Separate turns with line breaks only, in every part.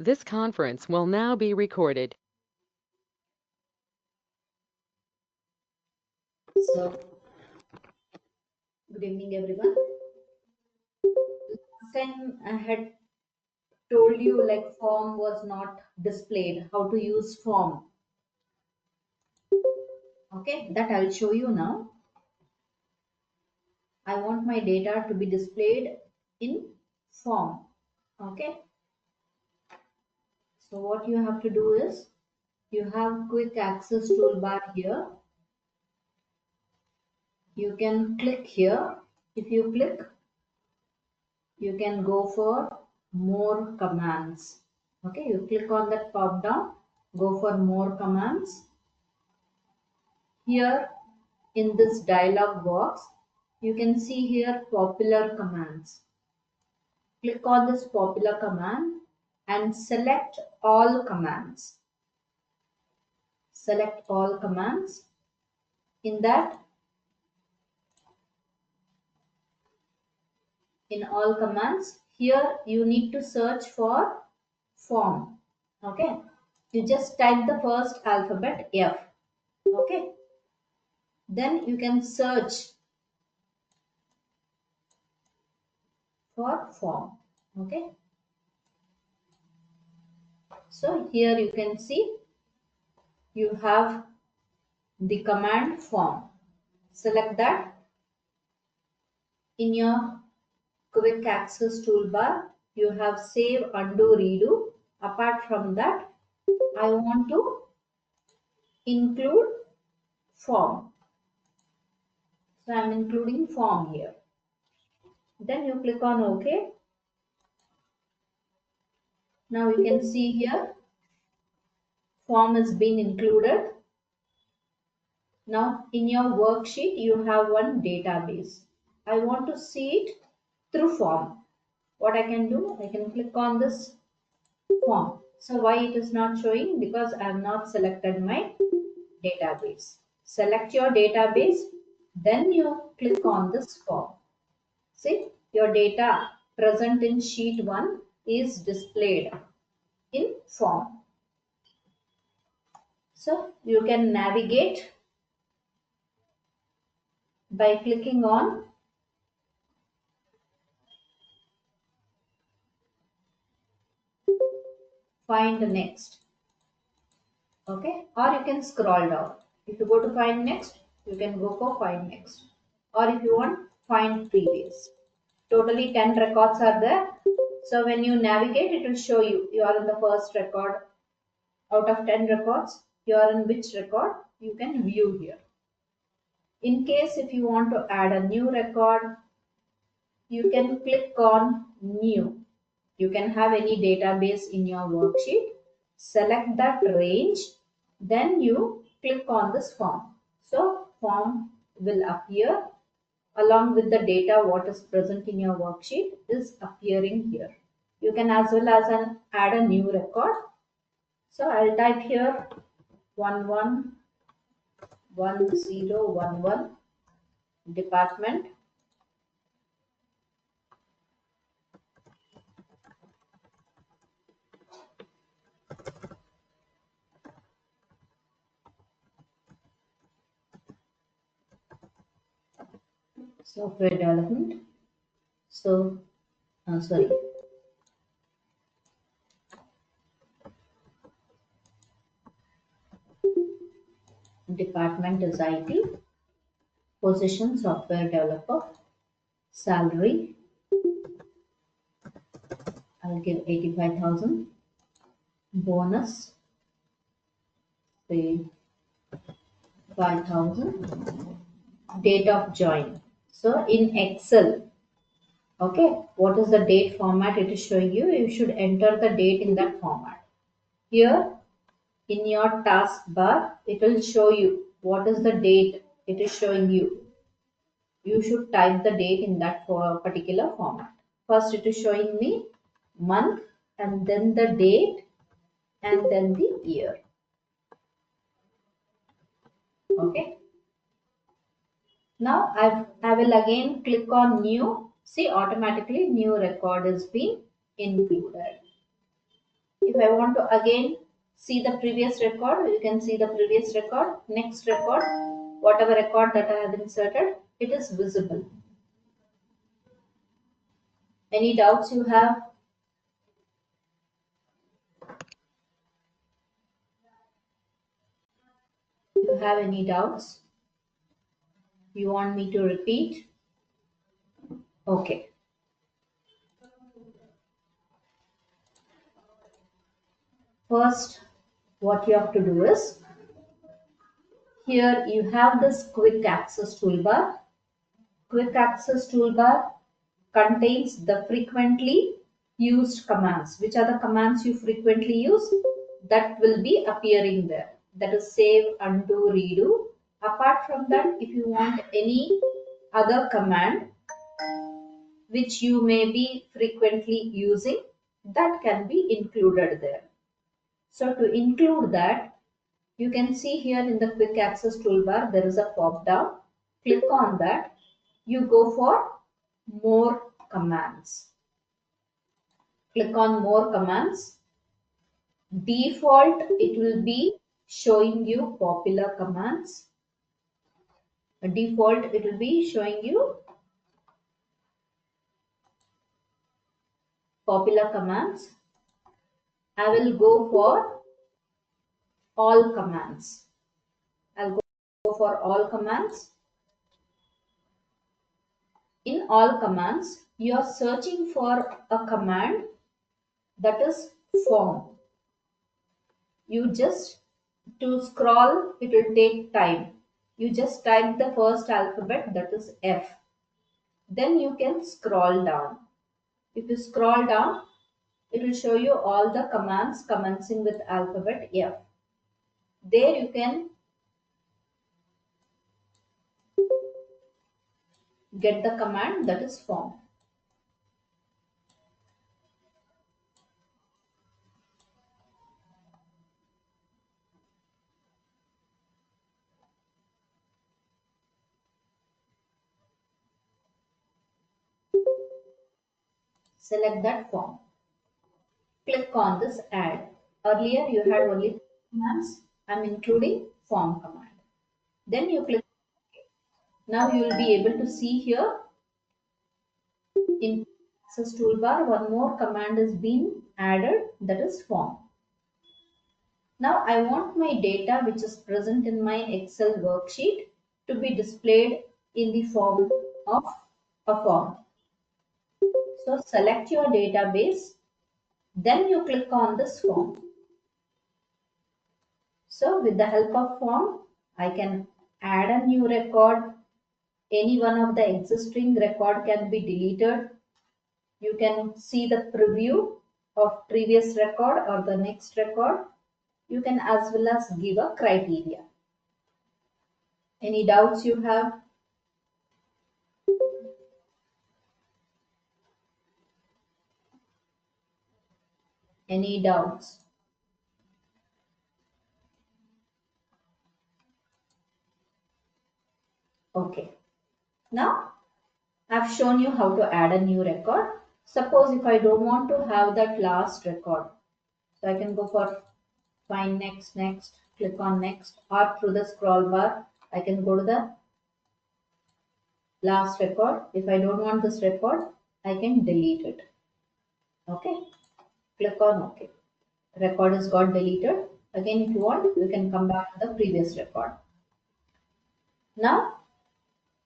This conference will now be recorded.
So, good evening, everyone. Last time I had told you like form was not displayed, how to use form. Okay, that I'll show you now. I want my data to be displayed in form. Okay, so what you have to do is you have quick access toolbar here. You can click here. If you click, you can go for more commands. Okay, you click on that pop down, go for more commands. Here in this dialog box, you can see here popular commands. Click on this popular command and select all commands. Select all commands. In that, in all commands, here you need to search for form. Okay, you just type the first alphabet F. Okay, then you can search for form. Okay, so here you can see you have the command form. Select that. In your quick access toolbar, you have save, undo, redo. Apart from that, I want to include form. So I'm including form here. Then you click on OK. Now you can see here form has been included. Now in your worksheet, you have one database. I want to see it through form. What I can do, I can click on this form. So why it is not showing? Because I have not selected my database. Select your database, then you click on this form. See, your data present in sheet 1 is displayed in form. So you can navigate by clicking on find next. Okay, or you can scroll down. If you go to find next, you can go for find next, or if you want, find previous. Totally 10 records are there. So when you navigate, it will show you you are in the first record. Out of 10 records, you are in which record, you can view here. In case if you want to add a new record, you can click on new. You can have any database in your worksheet, select that range, then you click on this form. So form will appear along with the data what is present in your worksheet is appearing here. You can as well as add a new record. So I'll type here 111011 department. Software development. So, sorry. Department is IT. Position software developer. Salary. I'll give 85,000. Bonus. Say 5,000. Date of join. So in Excel, okay, what is the date format it is showing you? You should enter the date in that format. Here in your taskbar, it will show you what is the date it is showing you. You should type the date in that particular format. First, it is showing me month and then the date and then the year. Okay. Now I will again click on new. See, automatically new record is being included. If I want to again see the previous record, you can see the previous record, next record, whatever record that I have inserted, it is visible. Any doubts you have? You have any doubts? You want me to repeat? Okay. First, what you have to do is, here you have this quick access toolbar. Quick access toolbar contains the frequently used commands. Which are the commands you frequently use? That will be appearing there. That is save, undo, redo. Apart from that, if you want any other command which you may be frequently using, that can be included there. So to include that, you can see here in the quick access toolbar, there is a pop down. Click on that. You go for more commands. Click on more commands. Default, it will be showing you popular commands. Default, it will be showing you popular commands. I will go for all commands. I'll go for all commands. In all commands, you are searching for a command that is form. You just, to scroll, it will take time. You just type the first alphabet, that is F. Then you can scroll down. If you scroll down, it will show you all the commands commencing with alphabet F. There you can get the command that is form. Select that form. Click on this add. Earlier you had only commands. I'm including form command. Then you click. Now you will be able to see here in access toolbar one more command is being added, that is form. Now I want my data which is present in my Excel worksheet to be displayed in the form of a form. So select your database, then you click on this form. So with the help of form, I can add a new record. Any one of the existing record can be deleted. You can see the preview of previous record or the next record. You can as well as give a criteria. Any doubts you have? Any doubts? Okay. Now I've shown you how to add a new record. Suppose if I don't want to have that last record, so I can go for find next, next, click on next, or through the scroll bar, I can go to the last record. If I don't want this record, I can delete it. Okay, click on OK. Record is got deleted. Again, if you want, you can come back to the previous record. Now,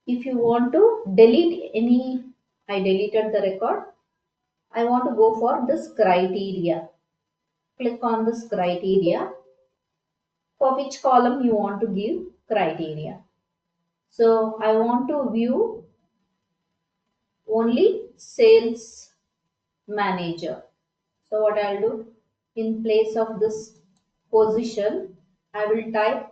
if you want to delete any, I deleted the record. I want to go for this criteria. Click on this criteria. For which column you want to give criteria. So I want to view only sales manager. So what I'll do, in place of this position, I will type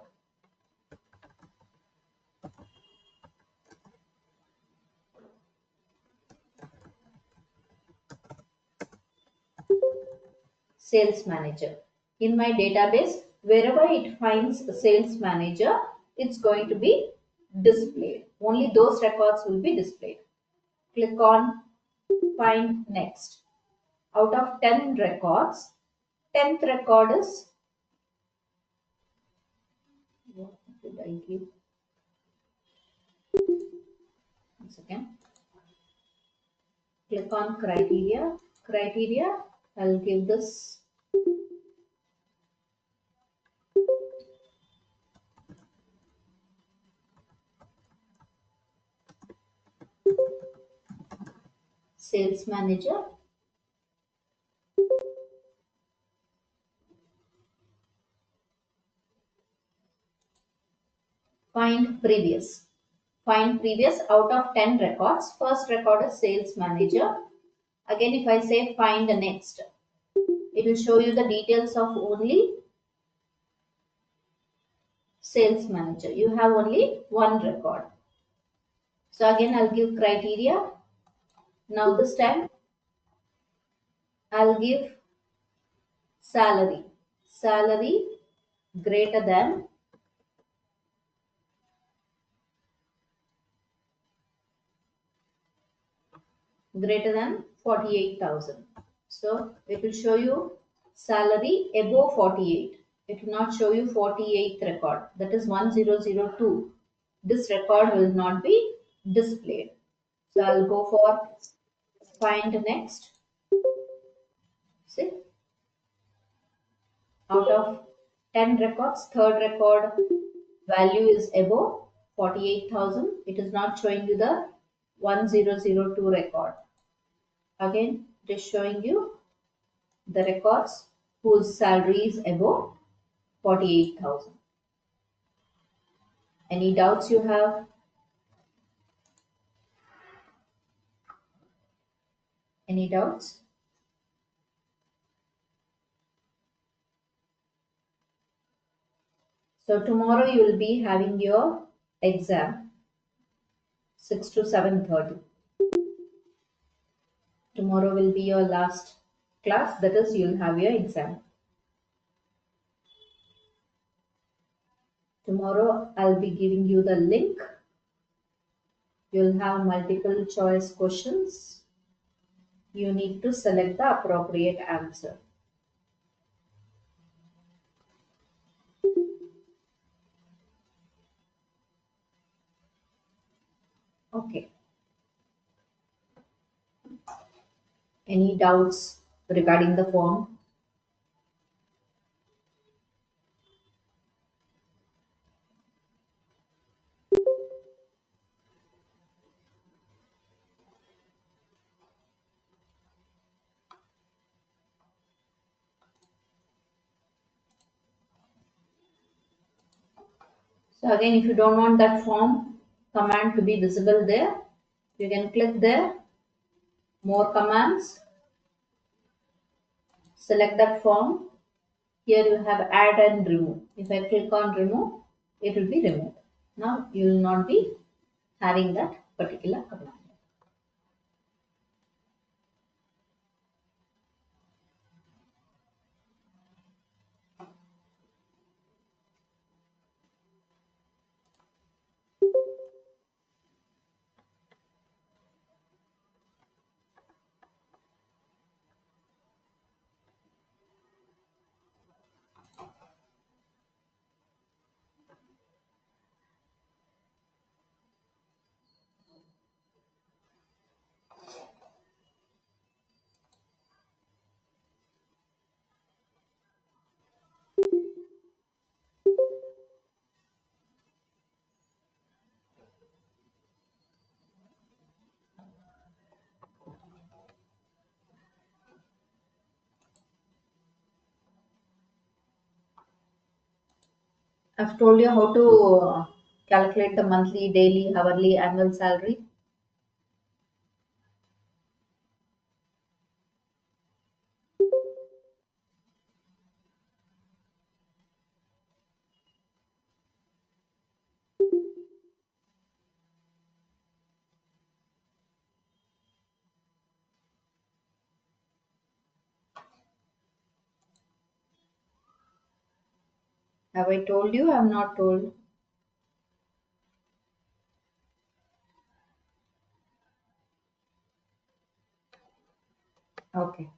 sales manager. In my database, wherever it finds a sales manager, it's going to be displayed. Only those records will be displayed. Click on find next. Out of 10 records, 10th record is, what did I give? One second. Click on criteria. Criteria, I'll give this sales manager. Find previous. Find previous out of 10 records. First record is sales manager. Again, if I say find the next, it will show you the details of only sales manager. You have only one record. So again, I'll give criteria. Now this time, I'll give salary. Salary greater than 48,000. So it will show you salary above 48. It will not show you 48th record. That is 1002. This record will not be displayed. So I'll go for find next. See, out of 10 records, third record value is above 48,000. It is not showing you the 1002 record. Again, it is showing you the records whose salary is above 48,000. Any doubts you have? Any doubts? So tomorrow you will be having your exam 6 to 7:30. Tomorrow will be your last class, that is you will have your exam. Tomorrow I'll be giving you the link. You'll have multiple choice questions. You need to select the appropriate answer. Okay. Any doubts regarding the form? So again, if you don't want that form command to be visible there, you can click there, more commands, select that form. Here you have add and remove. If I click on remove, it will be removed. Now you will not be having that particular command. I've told you how to calculate the monthly, daily, hourly, annual salary. Have I told you? I'm not told. Okay.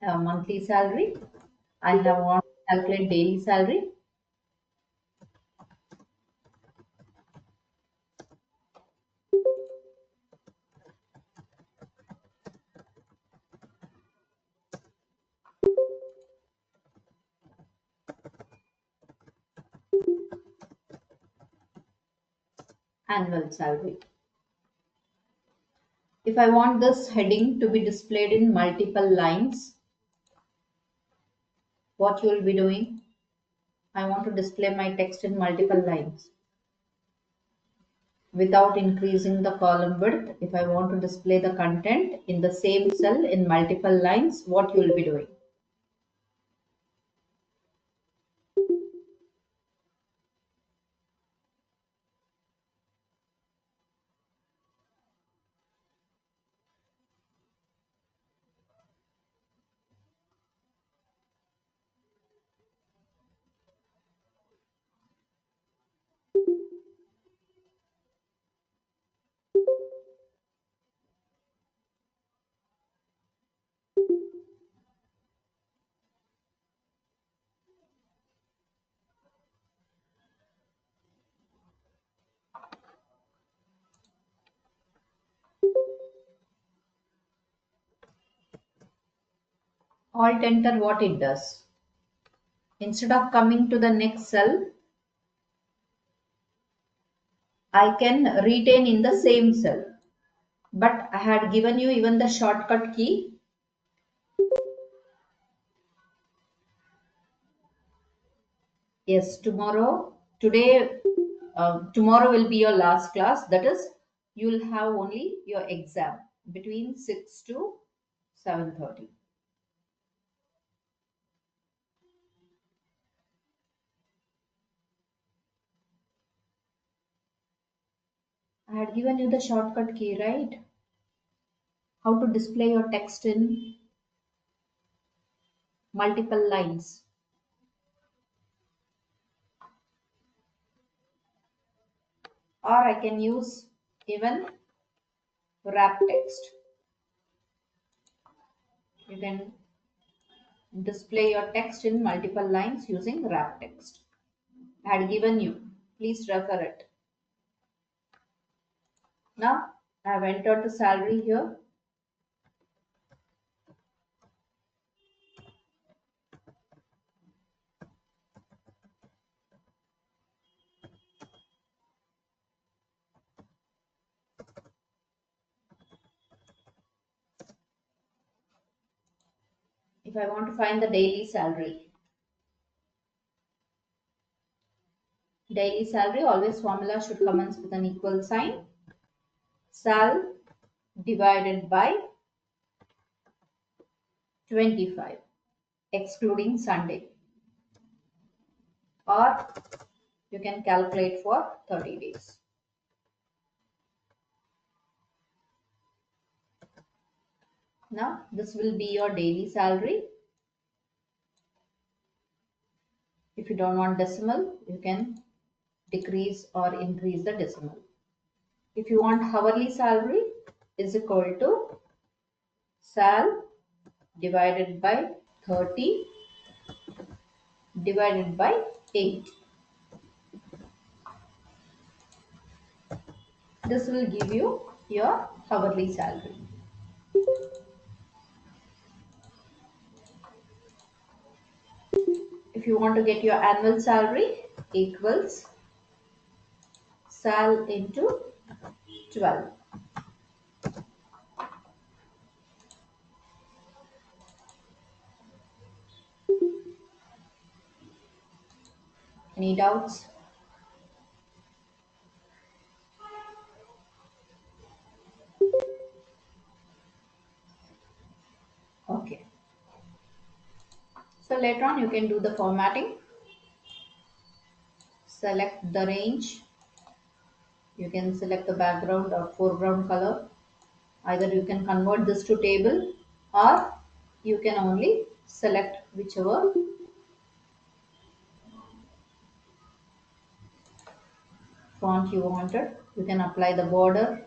monthly salary. I have want to calculate daily salary. Annual salary. If I want this heading to be displayed in multiple lines, what you will be doing? I want to display my text in multiple lines without increasing the column width. If I want to display the content in the same cell in multiple lines, what you will be doing? Alt enter, what it does? Instead of coming to the next cell, I can retain in the same cell. But I had given you even the shortcut key. Yes, tomorrow will be your last class. That is, you'll have only your exam between 6 to 7:30. I had given you the shortcut key, right? How to display your text in multiple lines. Or I can use even wrap text. You can display your text in multiple lines using wrap text. I had given you. Please refer it. Now I have entered the salary here. If I want to find the daily salary always formula should commence with an equal sign. Sal divided by 25 excluding Sunday, or you can calculate for 30 days. Now this will be your daily salary. If you don't want decimal, you can decrease or increase the decimal. If you want hourly salary, is equal to sal divided by 30 divided by 8. This will give you your hourly salary. If you want to get your annual salary, equals sal into 12. Any doubts? Okay. So later on you can do the formatting. Select the range. You can select the background or foreground color. Either you can convert this to table, or you can only select whichever font you wanted. You can apply the border.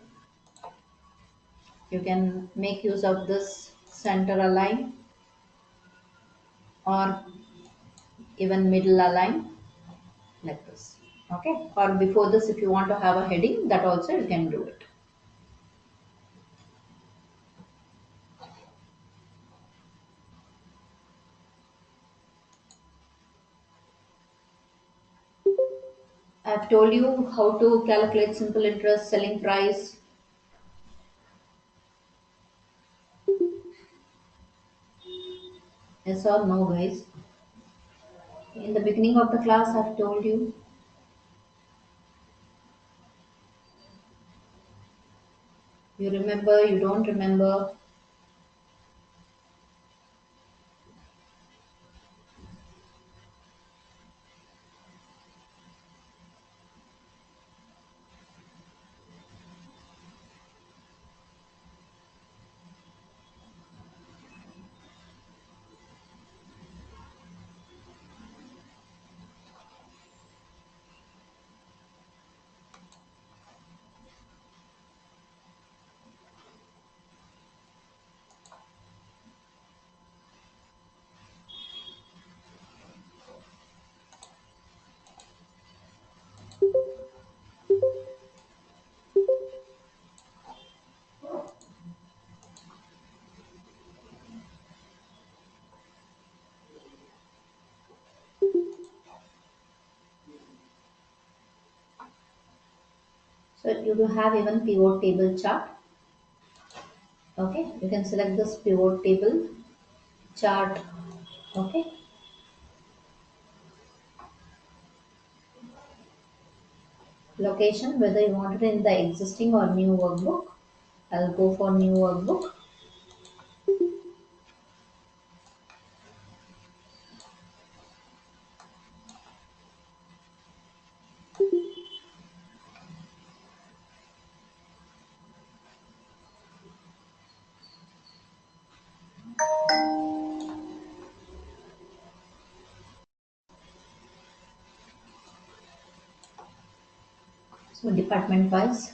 You can make use of this center align. or even middle align like this. Okay, or before this, if you want to have a heading, that also you can do it. I've told you how to calculate simple interest, selling price. Yes or no, guys? In the beginning of the class, I've told you. You remember, you don't remember. So you do have even pivot table chart. Okay, you can select this pivot table chart. Okay, location, whether you want it in the existing or new workbook. I'll go for new workbook. So department wise.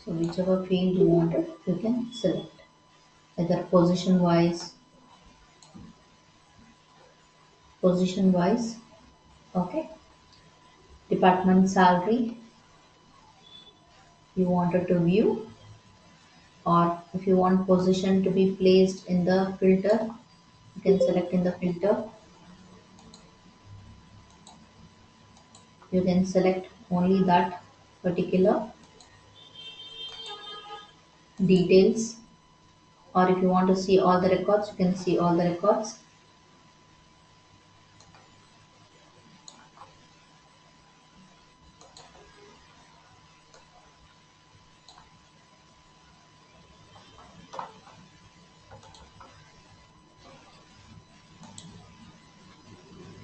So whichever field you wanted, you can select. Either position wise. Okay, department salary you wanted to view, or if you want position to be placed in the filter, you can select in the filter. You can select only that particular details, or if you want to see all the records, you can see all the records.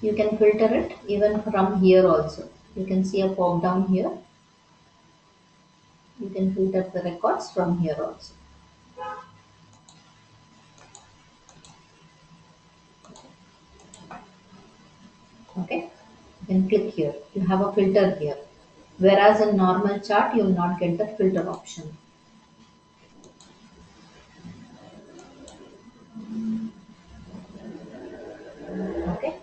You can filter it even from here also. You can see a pop down here. You can filter the records from here also. Okay, you can click here. You have a filter here. Whereas in normal chart, you will not get the filter option. Okay,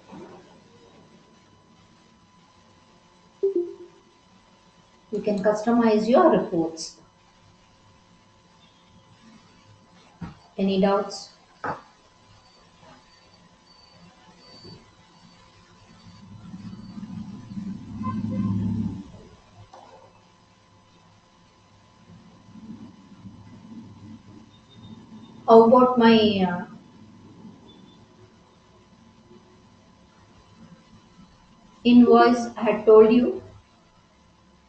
you can customize your reports. Any doubts? How about my invoice? I had told you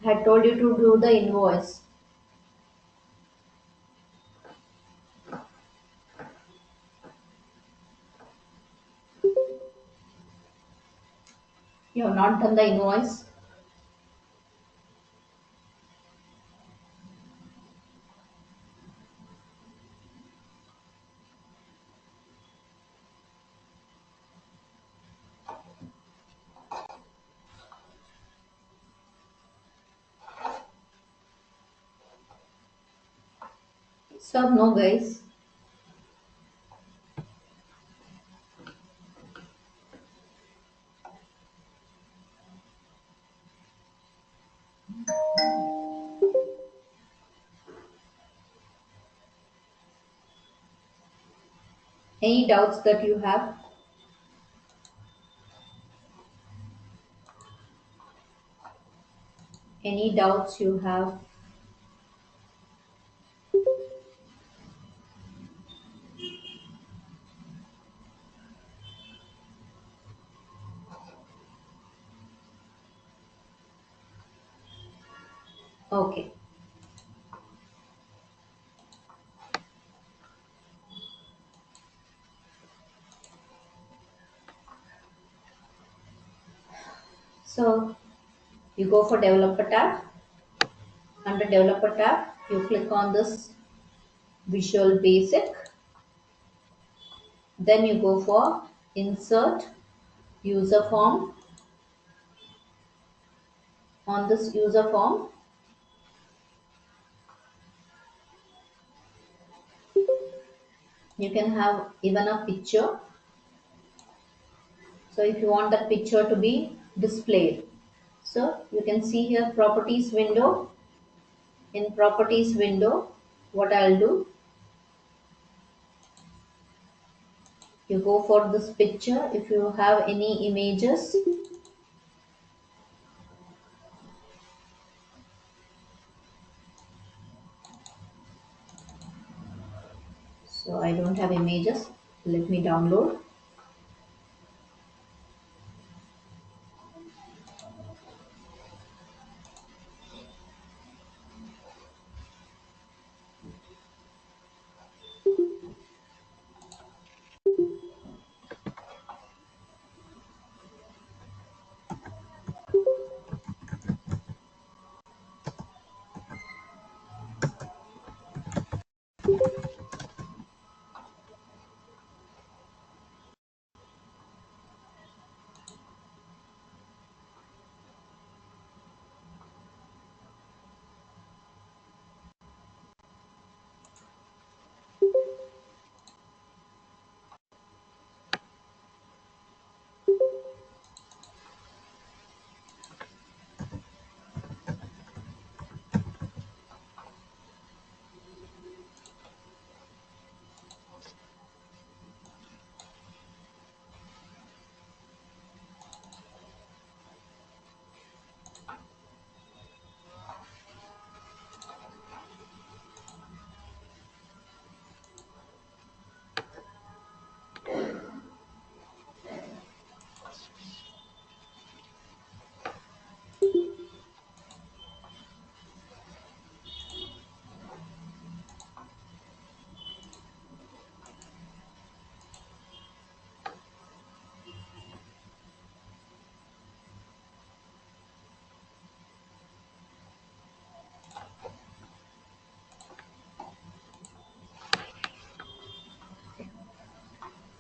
to do the invoice. You have not done the invoice. So no guys. Any doubts that you have? Any doubts you have? Okay. So you go for developer tab. Under developer tab, you click on this Visual Basic. Then you go for insert user form. On this user form, you can have even a picture. So if you want that picture to be displayed, so you can see here properties window. In properties window, what I'll do, you go for this picture. If you have any images, so I don't have images, let me download.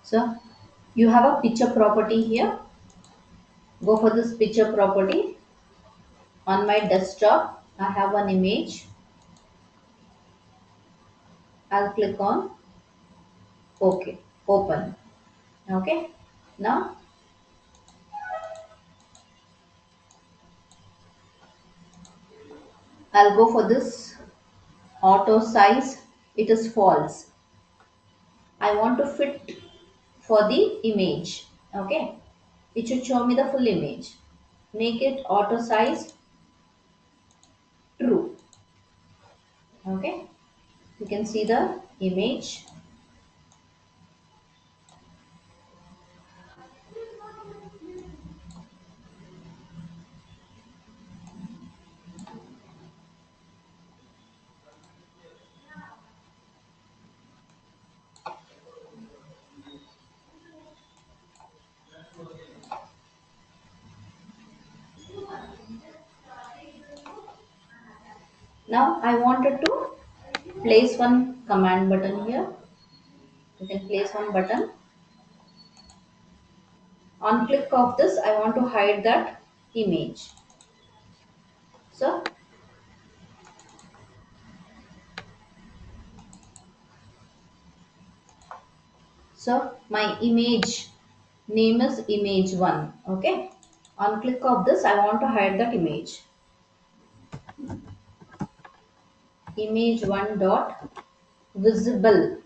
So you have a picture property here. Go for this picture property. On my desktop, I have one image. I'll click on OK, open. Okay. Now I'll go for this auto size. It is false. I want to fit for the image. Okay. It should show me the full image. Make it auto size true. Okay. You can see the image. Now I wanted to place one command button here. You can place one button. On click of this, I want to hide that image. So So my image name is image1. Okay, on click of this I want to hide that image. Image1 dot visible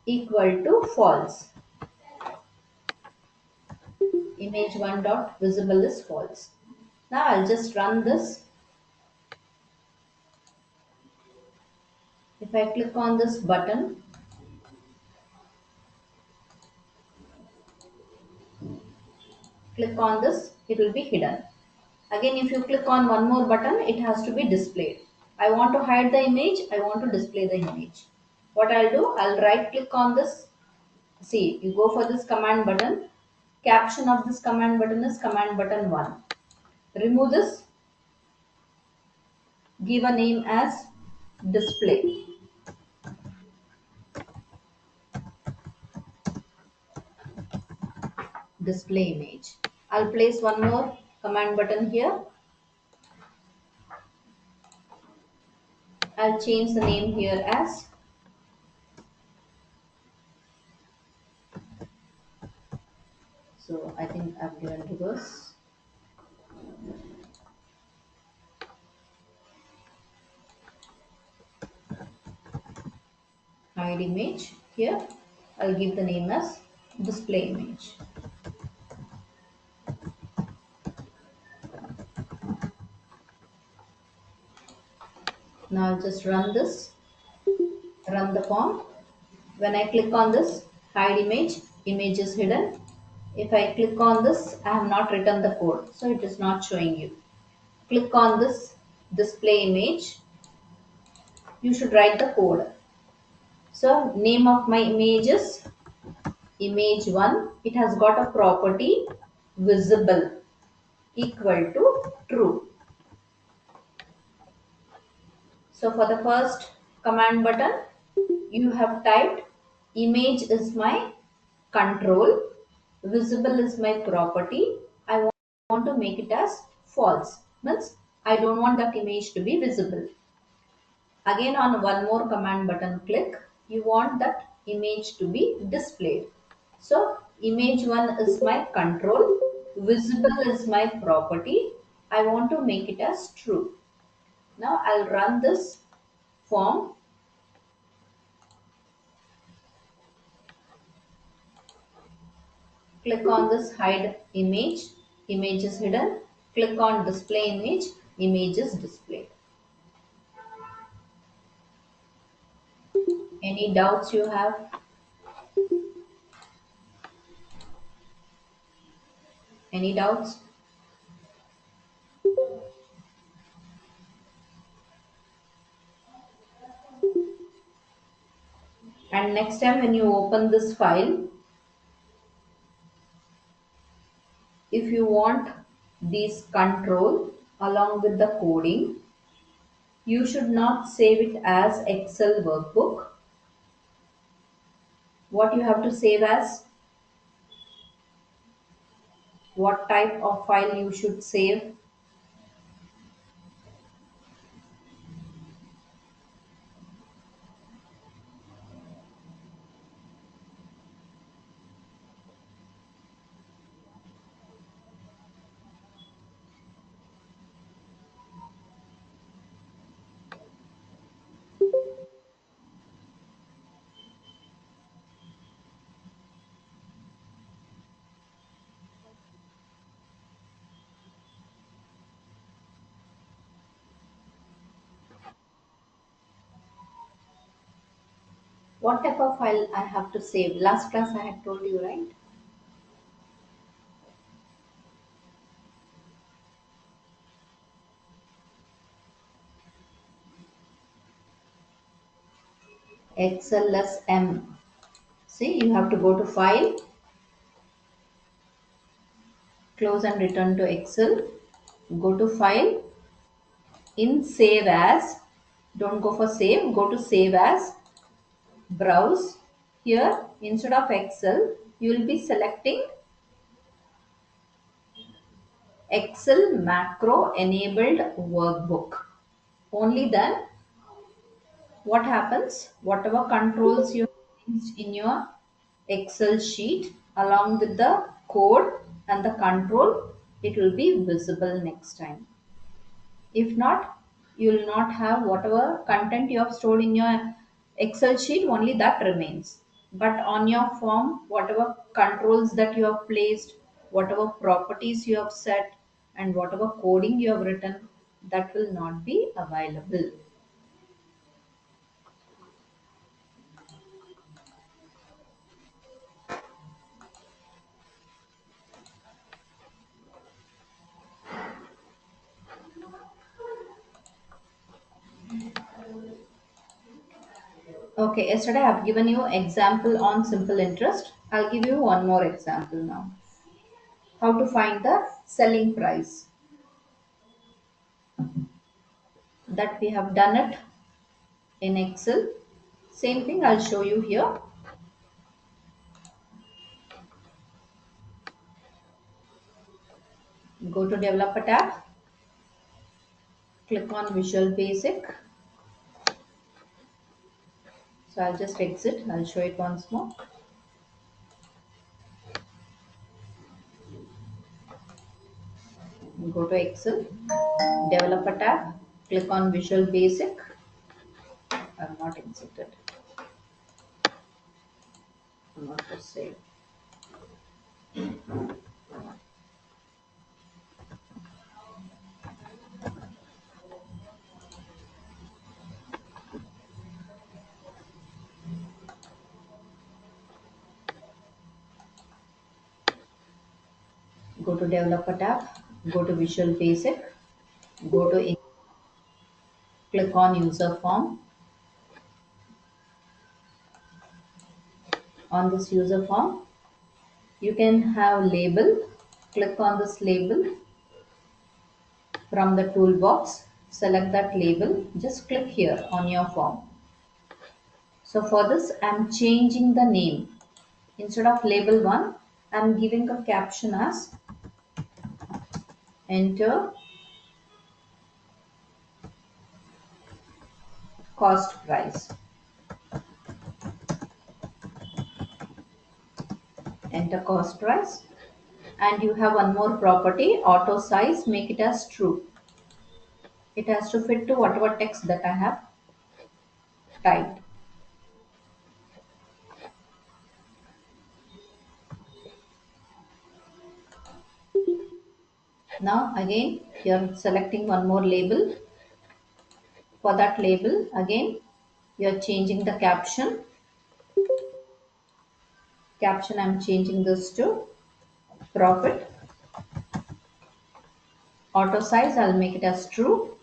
equal to false. Image1 dot visible is false. Now I'll just run this. If I click on this button, click on this, it will be hidden. Again, if you click on one more button, it has to be displayed. I want to hide the image, I want to display the image. What I'll do, I'll right click on this. See, you go for this command button. Caption of this command button is command button 1. Remove this, give a name as display. Display image. I'll place one more command button here. I'll change the name here as, so I think I've given reverse. Hide image. Here I'll give the name as display image. Now I'll just run this, run the form. When I click on this hide image, image is hidden. If I click on this, I have not written the code, so it is not showing you. Click on this display image, you should write the code. So name of my image is image1. It has got a property visible equal to true. So for the first command button, you have typed image is my control, visible is my property. I want to make it as false. Means I don't want that image to be visible. Again on one more command button click, you want that image to be displayed. So image1 is my control, visible is my property. I want to make it as true. Now I'll run this form. Click on this hide image, image is hidden. Click on display image, image is displayed. Any doubts you have? Any doubts? And next time when you open this file, if you want this control along with the coding, you should not save it as Excel workbook. What you have to save as, what type of file you should save? What type of file I have to save? Last class I had told you, right? XLSM. See, you have to go to file, close and return to Excel. Go to file, in save as, don't go for save, go to save as, browse. Here, instead of Excel, you will be selecting Excel macro enabled workbook. Only then what happens? Whatever controls you have in your Excel sheet along with the code and the control, it will be visible next time. If not, you will not have whatever content you have stored in your Excel sheet, only that remains. But on your form, whatever controls that you have placed, whatever properties you have set, and whatever coding you have written, that will not be available. Okay, yesterday I have given you example on simple interest. I'll give you one more example now. How to find the selling price. That we have done it in Excel. Same thing I'll show you here. Go to developer tab, click on Visual Basic. So I'll just exit. I'll show it once more. Go to Excel, developer tab, click on Visual Basic. I'm not exited. I'm not to save. Go to developer tab, go to Visual Basic, go to click on user form. On this user form, you can have label. Click on this label from the toolbox. Select that label. Just click here on your form. So for this, I'm changing the name. Instead of label 1, I'm giving a caption as enter cost price. Enter cost price. And you have one more property, auto size, make it as true. It has to fit to whatever text that I have typed. Now again, you're selecting one more label. For that label, again, you're changing the caption. Caption, I'm changing this to profit. Auto size, I'll make it as true.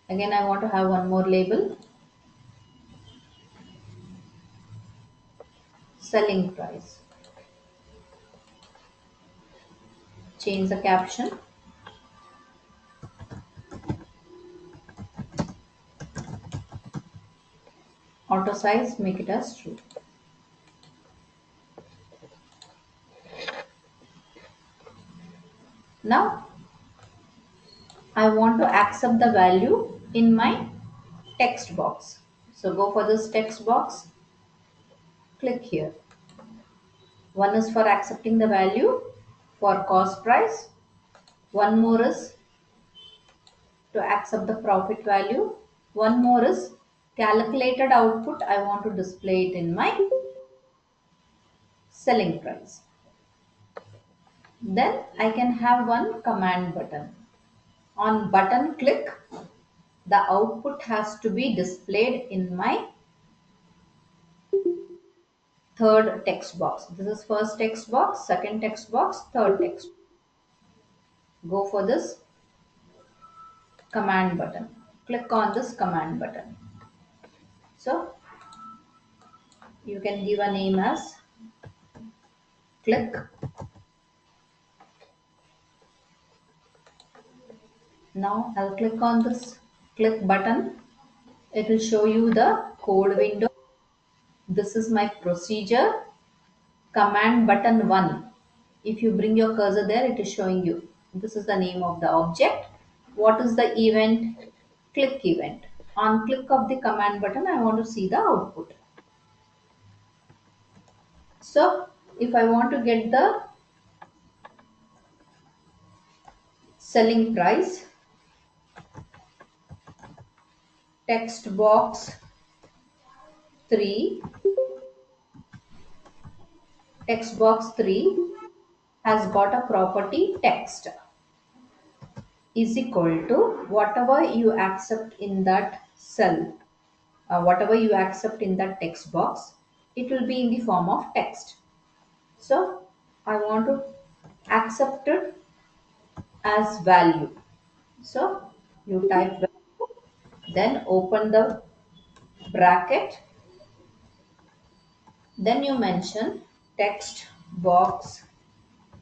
Again, I want to have one more label. Selling price. Change the caption. Auto size, make it as true. Now, I want to accept the value in my text box. So go for this text box, click here. One is for accepting the value for cost price. One more is to accept the profit value. One more is calculated output. I want to display it in my selling price. Then I can have one command button. On button click, the output has to be displayed in my third text box. This is first text box, second text box, third text. Go for this command button. Click on this command button. So you can give a name as click. Now I'll click on this click button. It will show you the code window. This is my procedure. Command button 1. If you bring your cursor there, it is showing you. This is the name of the object. What is the event? Click event. On click of the command button, I want to see the output. So if I want to get the selling price, text box 3, text box 3 has got a property text is equal to whatever you accept in that cell, whatever you accept in that text box, it will be in the form of text. So I want to accept it as value. So you type value, then open the bracket, then you mention text box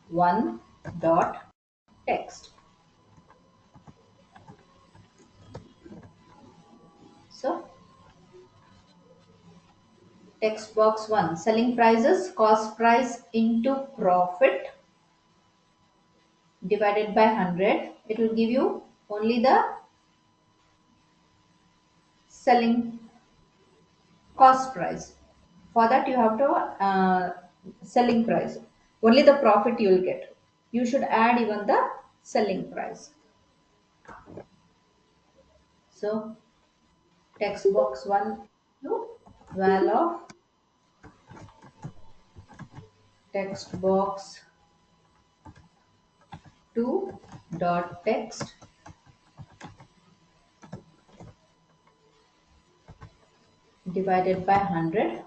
1 dot text. So text box 1, selling prices, cost price into profit divided by 100. It will give you only the selling cost price. For that you have to selling price. Only the profit you will get. You should add even the selling price. So text box 1 to val of text box 2 dot text divided by 100.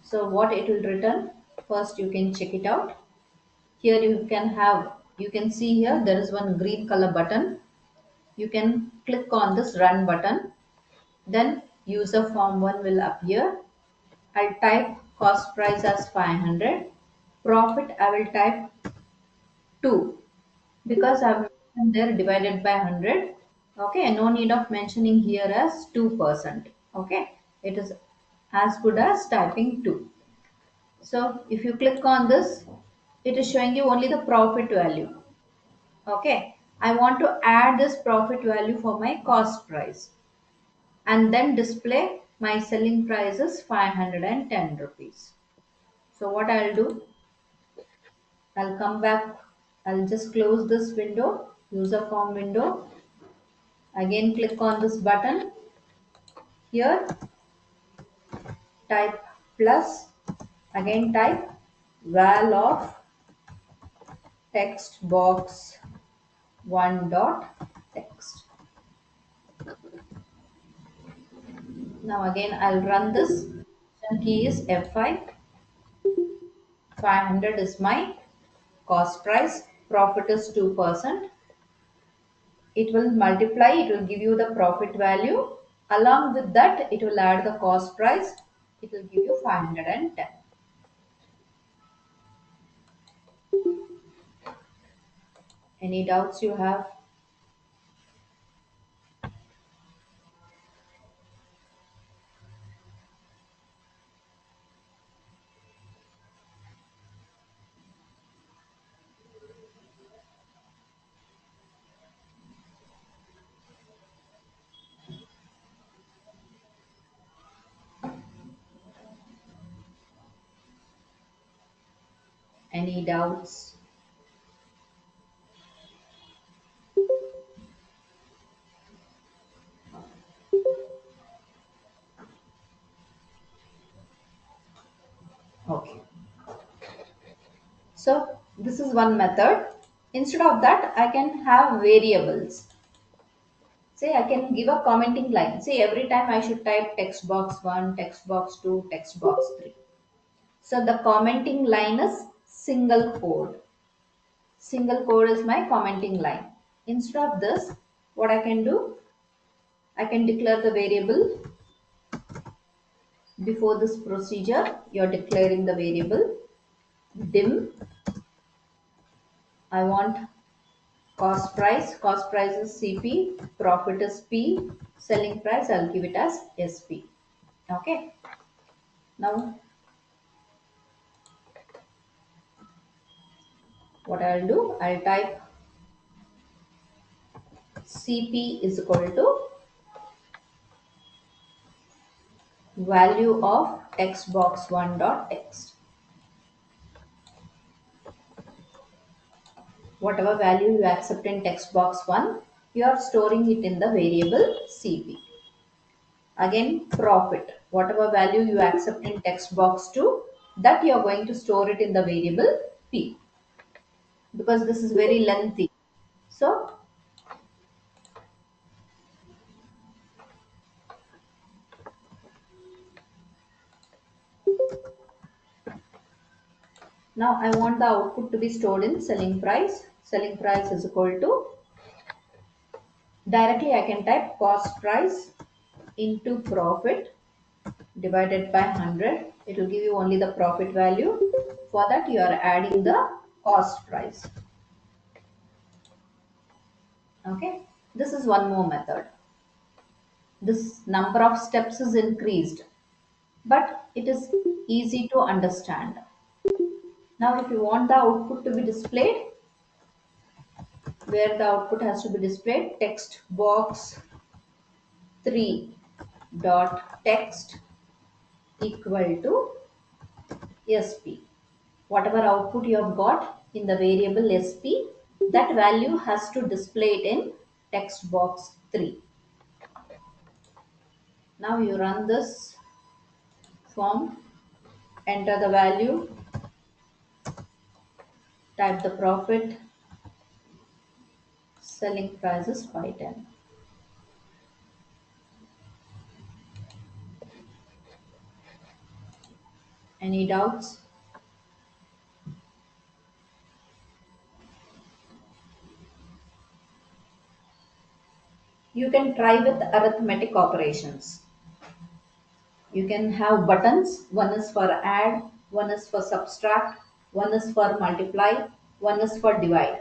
So what it will return? First you can check it out. Here you can see here there is one green color button. You can click on this run button. Then user form 1 will appear. I'll type cost price as 500. Profit I will type 2 because I've mentioned there divided by 100. Okay, no need of mentioning here as 2%. Okay, it is as good as typing 2. So if you click on this, it is showing you only the profit value. Okay, I want to add this profit value for my cost price and then display my selling price is 510 rupees. So what I'll do, I'll come back, I'll just close this window, user form window, again click on this button here, type plus, again type val of text box 1 dot text. Now again I'll run this. Key is F5. 500 is my cost price. Profit is 2%. It will multiply. It will give you the profit value. Along with that, it will add the cost price. It will give you 510. Any doubts you have? Any doubts? Okay. So this is one method. Instead of that, I can have variables. Say I can give a commenting line. Say every time I should type text box 1, text box 2, text box 3. So the commenting line is single quote. Single quote is my commenting line. Instead of this, what I can do, I can declare the variable. Before this procedure, you're declaring the variable dim. I want cost price. Cost price is CP. Profit is P. Selling price, I'll give it as SP. Okay. Now, what I'll do, I'll type CP is equal to value of text box 1 dot text. Whatever value you accept in text box 1, you are storing it in the variable CP. Again, profit. Whatever value you accept in text box 2, that you are going to store it in the variable P, because this is very lengthy. So now I want the output to be stored in selling price. Selling price is equal to, directly I can type cost price into profit divided by 100. It will give you only the profit value. For that you are adding the cost price. Okay. This is one more method. This number of steps is increased, but it is easy to understand. Now if you want the output to be displayed, where the output has to be displayed, text box 3 dot text equal to SP. Whatever output you have got in the variable SP, that value has to display it in text box 3. Now you run this form, enter the value, type the profit, selling price is 510. Any doubts? You can try with arithmetic operations. You can have buttons. One is for add, one is for subtract, one is for multiply, one is for divide.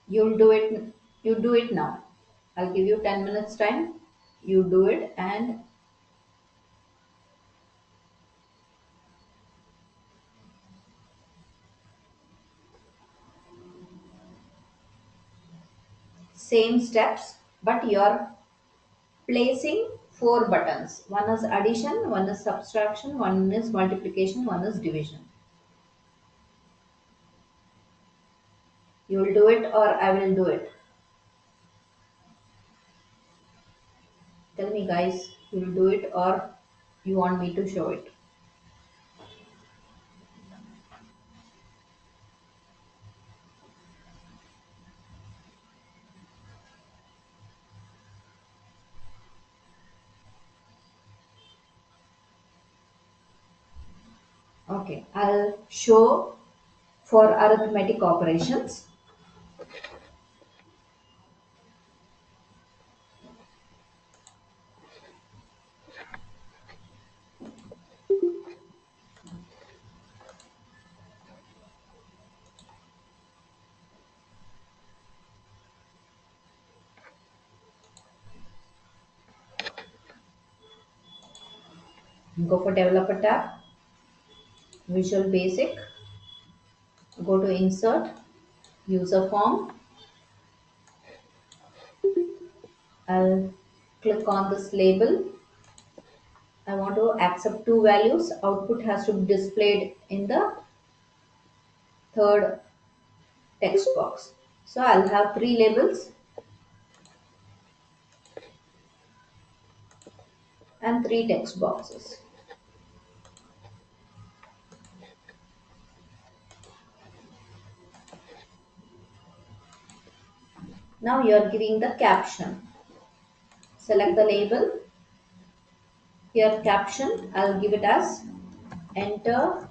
You'll do it. You do it now. I'll give you 10 minutes time. You do it, and same steps, but you're placing four buttons. One is addition, one is subtraction, one is multiplication, one is division. You'll do it or I will do it. Tell me guys, you'll do it or you want me to show it. Okay, I'll show for arithmetic operations. Go for developer tab, Visual Basic, go to insert, user form. I'll click on this label. I want to accept two values. Output has to be displayed in the third text box. So I'll have three labels and three text boxes. Now you are giving the caption. Select the label. Here caption, I'll give it as enter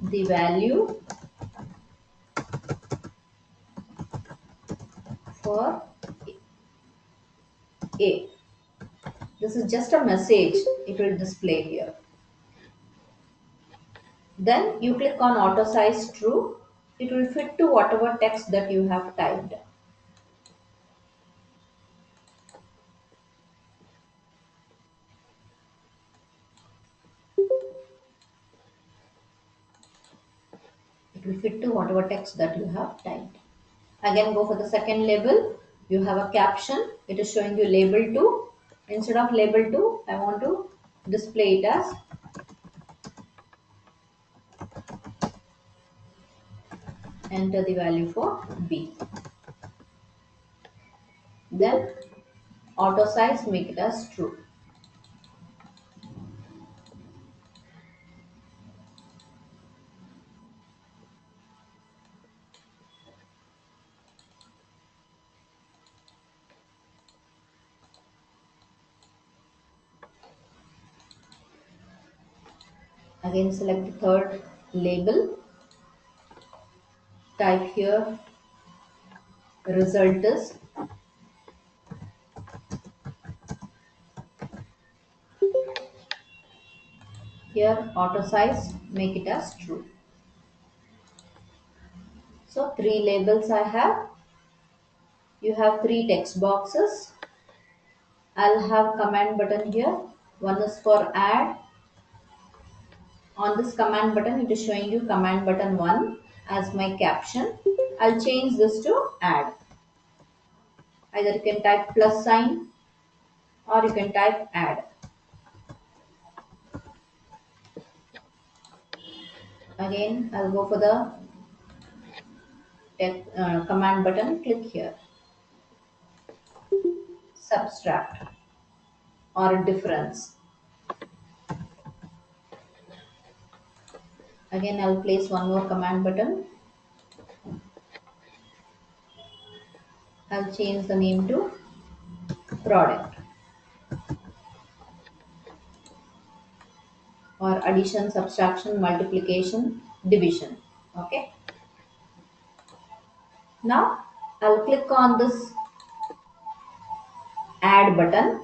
the value for A. This is just a message it will display here. Then you click on auto size true. It will fit to whatever text that you have typed. It will fit to whatever text that you have typed. Again, go for the second label. You have a caption. It is showing you label 2. Instead of label 2, I want to display it as enter the value for B. Then auto size, make it as true. Again, select the third label. Type here result is here auto size, make it as true. So three labels I have. You have three text boxes. I'll have command button here. One is for add. On this command button, it is showing you command button 1 as my caption. I'll change this to add. Either you can type plus sign or you can type add. Again, I'll go for the command button. Click here. Subtract or difference. Again, I'll place one more command button. I'll change the name to product or addition, subtraction, multiplication, division. Okay. Now I'll click on this add button.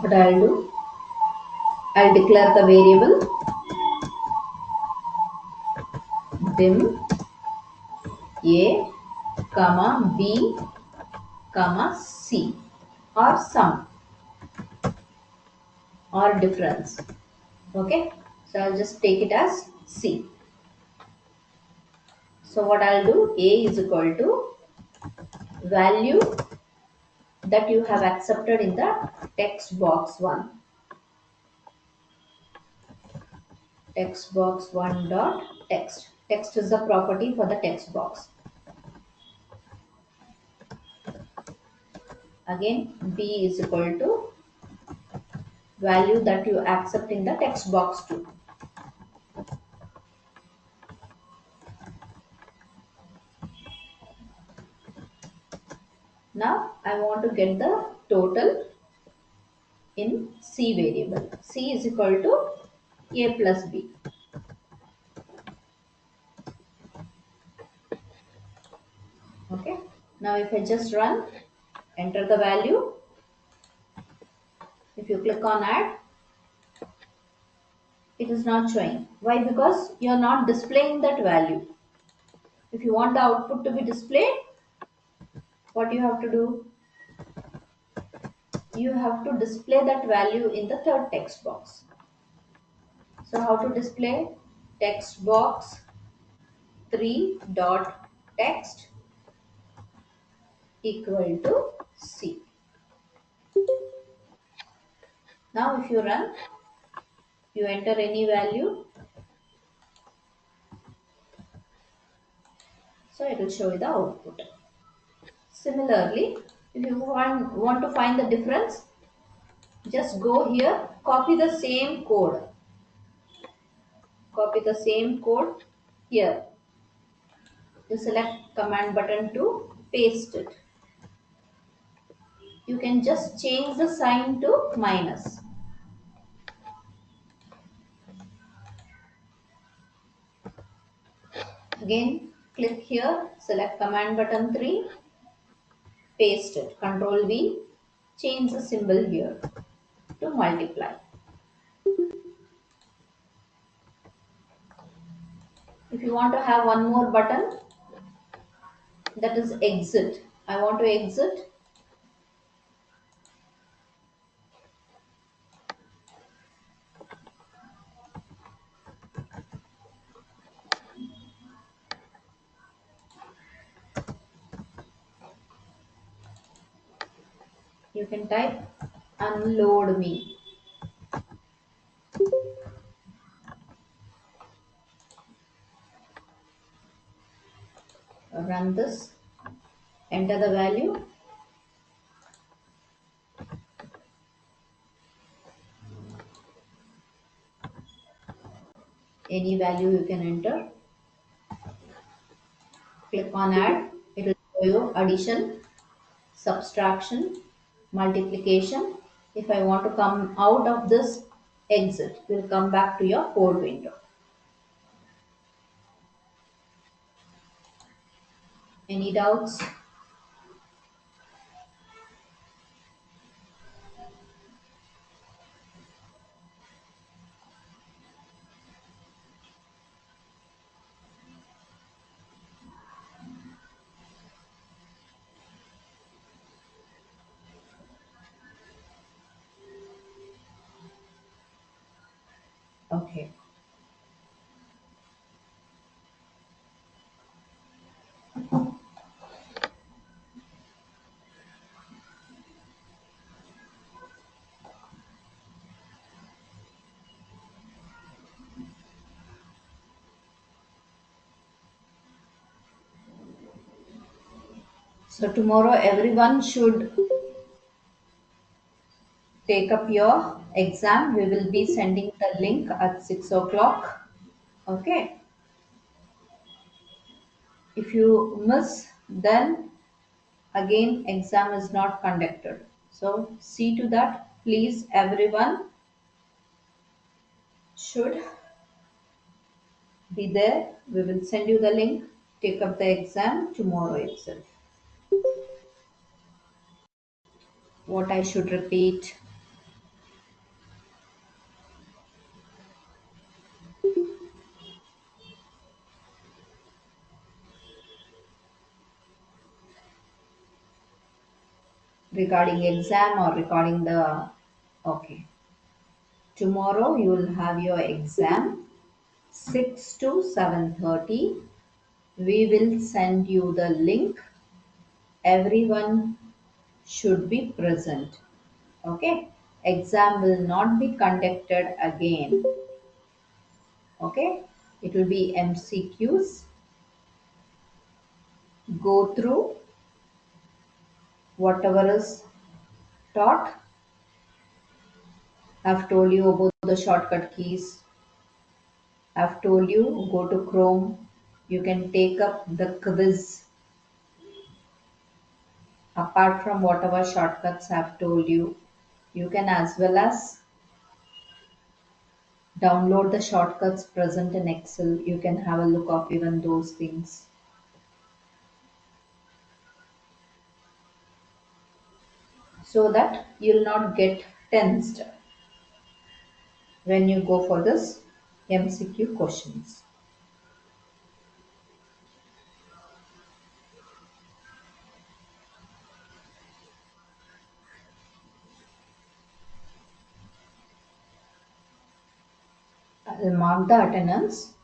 What I'll do, I'll declare the variable dim a comma b comma c or sum or difference. Okay, so I'll just take it as c. So what I'll do, a is equal to value that you have accepted in the text box 1. Text box 1 dot text. Text is the property for the text box. Again, b is equal to value that you accept in the text box 2. Now I want to get the total in c variable. C is equal to a plus b. Okay. Now if I just run, enter the value. If you click on add, it is not showing. Why? Because you are not displaying that value. If you want the output to be displayed, what you have to do? You have to display that value in the third text box. So how to display? Text box 3 dot text equal to C. Now if you run, you enter any value, so it will show you the output. Similarly, if you want to find the difference, just go here, copy the same code. Copy the same code here. You select command button to paste it. You can just change the sign to minus. Again, click here, select command button 3, paste it. Control V, change the symbol here to multiply. If you want to have one more button, that is exit. I want to exit. You can type unload me. Run this, enter the value. Any value you can enter. Click on add. It will show you addition, subtraction, multiplication. If I want to come out of this, exit. You will come back to your code window. Any doubts? Okay. So tomorrow everyone should take up your exam. We will be sending the link at 6 o'clock. Okay. If you miss, then again exam is not conducted. So see to that. Please, everyone should be there. We will send you the link. Take up the exam tomorrow itself. What I should repeat? Regarding exam or regarding the, okay, tomorrow you will have your exam 6 to 7:30. We will send you the link. Everyone should be present. Okay, exam will not be conducted again. Okay, it will be MCQs. Go through whatever is taught. I've told you about the shortcut keys. I've told you go to Chrome. You can take up the quiz apart from whatever shortcuts I've told you. You can as well as download the shortcuts present in Excel. You can have a look of even those things. So that you'll not get tensed when you go for this MCQ questions. I'll mark the attendance.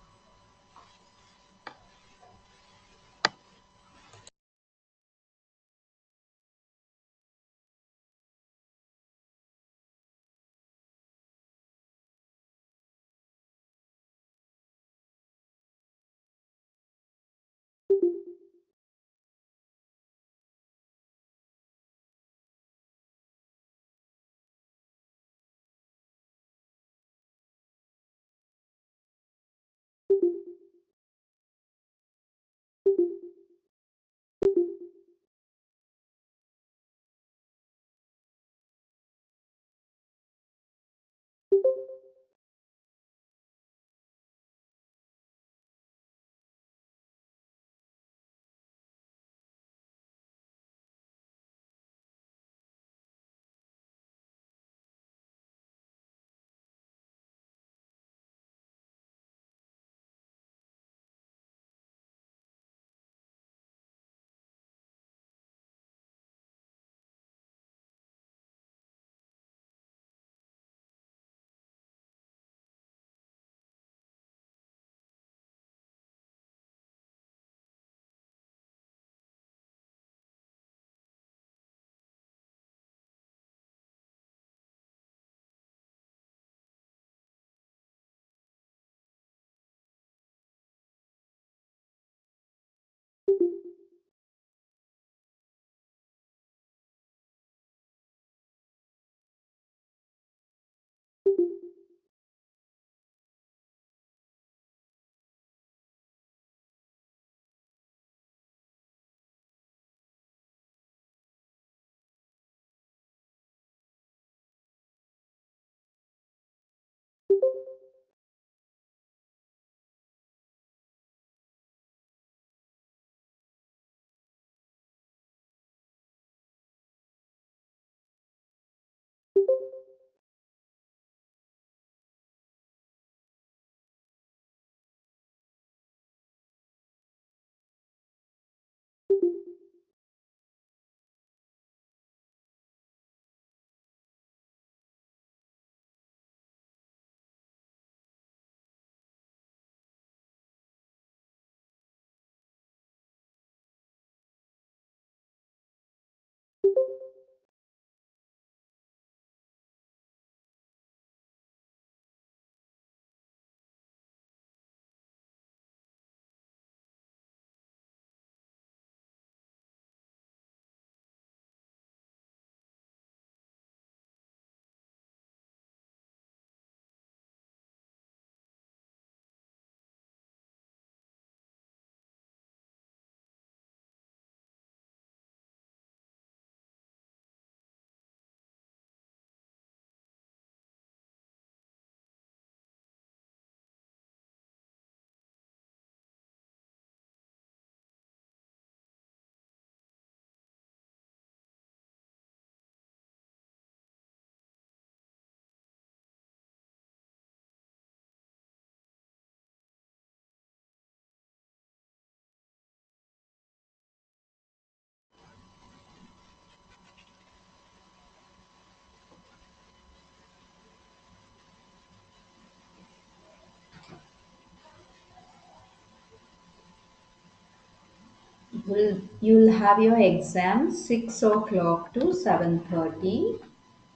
You'll have your exam 6 o'clock to 7:30.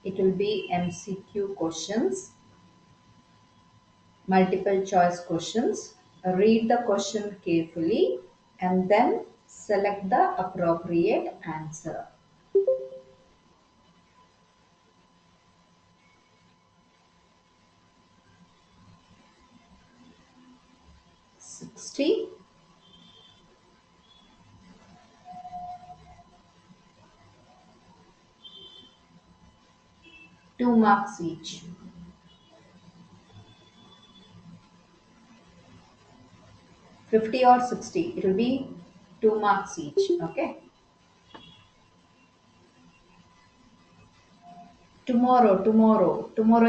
It will be MCQ questions, multiple choice questions. Read the question carefully and then select the appropriate answer. 60, 2 marks each. 50 or 60, it will be 2 marks each. Okay. Tomorrow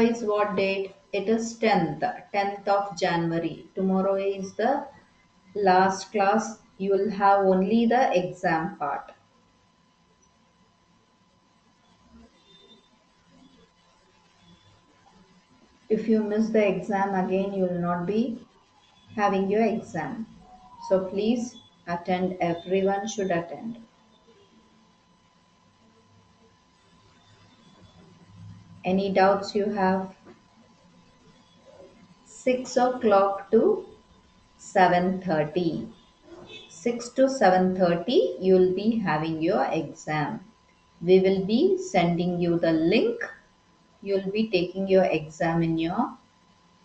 is what date? It is 10th of January. Tomorrow is the last class. You will have only the exam part. If you miss the exam again, you will not be having your exam. So please attend. Everyone should attend. Any doubts you have? 6 o'clock to 7:30. 6 to 7:30 you will be having your exam. We will be sending you the link. You will be taking your exam in your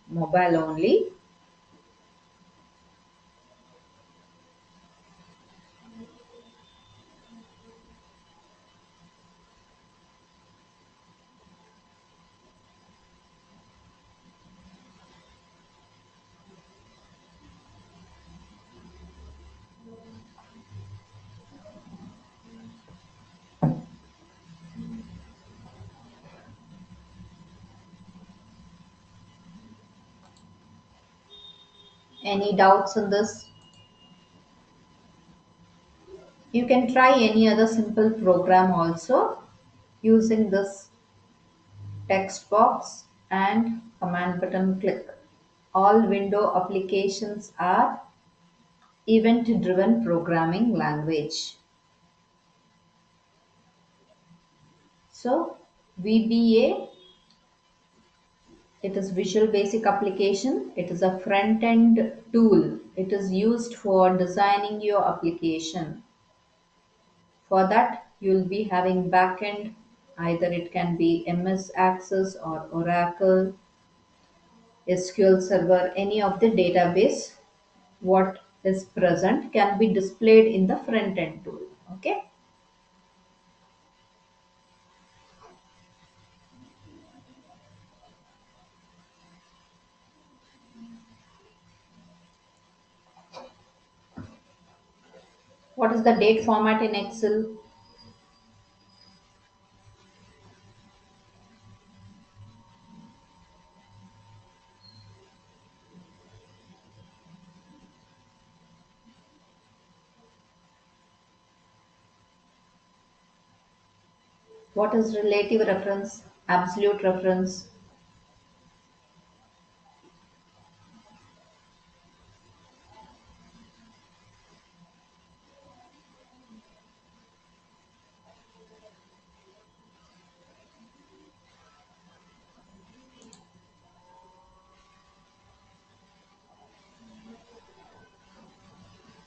mobile only. Any doubts on this? You can try any other simple program also using this text box and command button click. All window applications are event driven programming language. So VBA, it is Visual Basic Application. It is a front end tool. It is used for designing your application. For that, you'll be having backend. Either it can be MS Access or Oracle, SQL Server, any of the database. What is present can be displayed in the front end tool. Okay. What is the date format in Excel? What is relative reference? Absolute reference?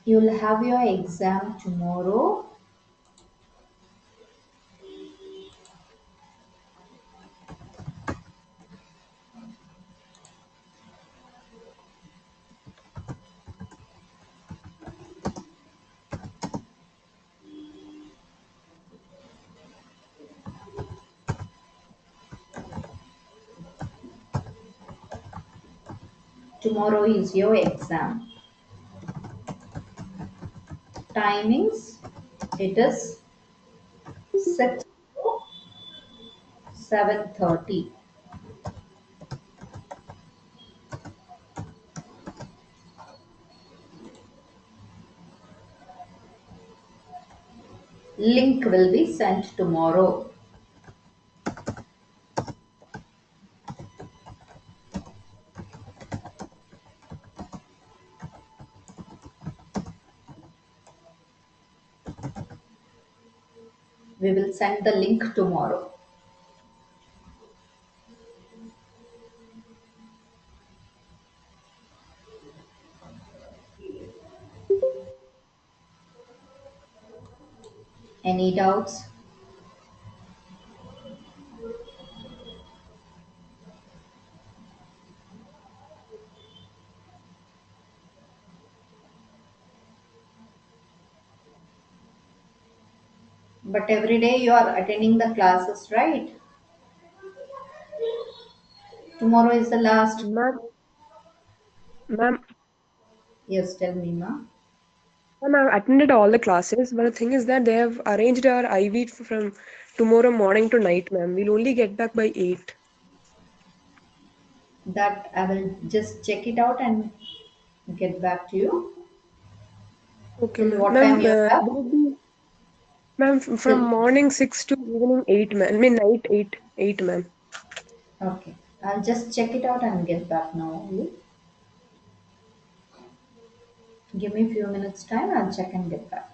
You'll have your exam tomorrow. Tomorrow is your exam. Timings, it is 6 to 7:30. Link will be sent tomorrow. We will send the link tomorrow. Any doubts? But every day you are attending the classes, right? Tomorrow is the last.
Ma'am, ma'am,
Yes, tell me, ma.
ma'am, I've attended all the classes, but the thing is that they have arranged our IV from tomorrow morning to night, ma'am. We'll only get back by 8.
That I will just check it out and get back to you.
Okay,
Till
ma'am.
what time
Ma'am,
you have?
will it be, ma'am, from
Till
morning 6 to evening 8, ma'am. I mean, night 8, 8, ma'am.
okay. I'll just check it out and get back now only. Give me a few minutes time. I'll check and get back.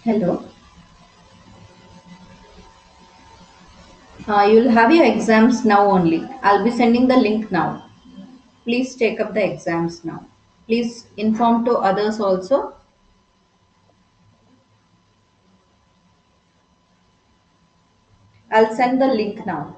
Hello. You'll have your exams now only. I'll be sending the link now. Please take up the exams now. Please inform to others also. I'll send the link now.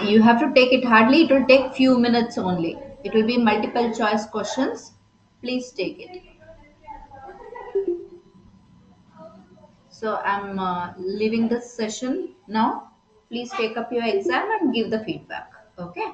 You have to take it hardly. It will take few minutes only. It will be multiple choice questions. Please take it. So I'm leaving this session now. Please take up your exam and give the feedback. Okay.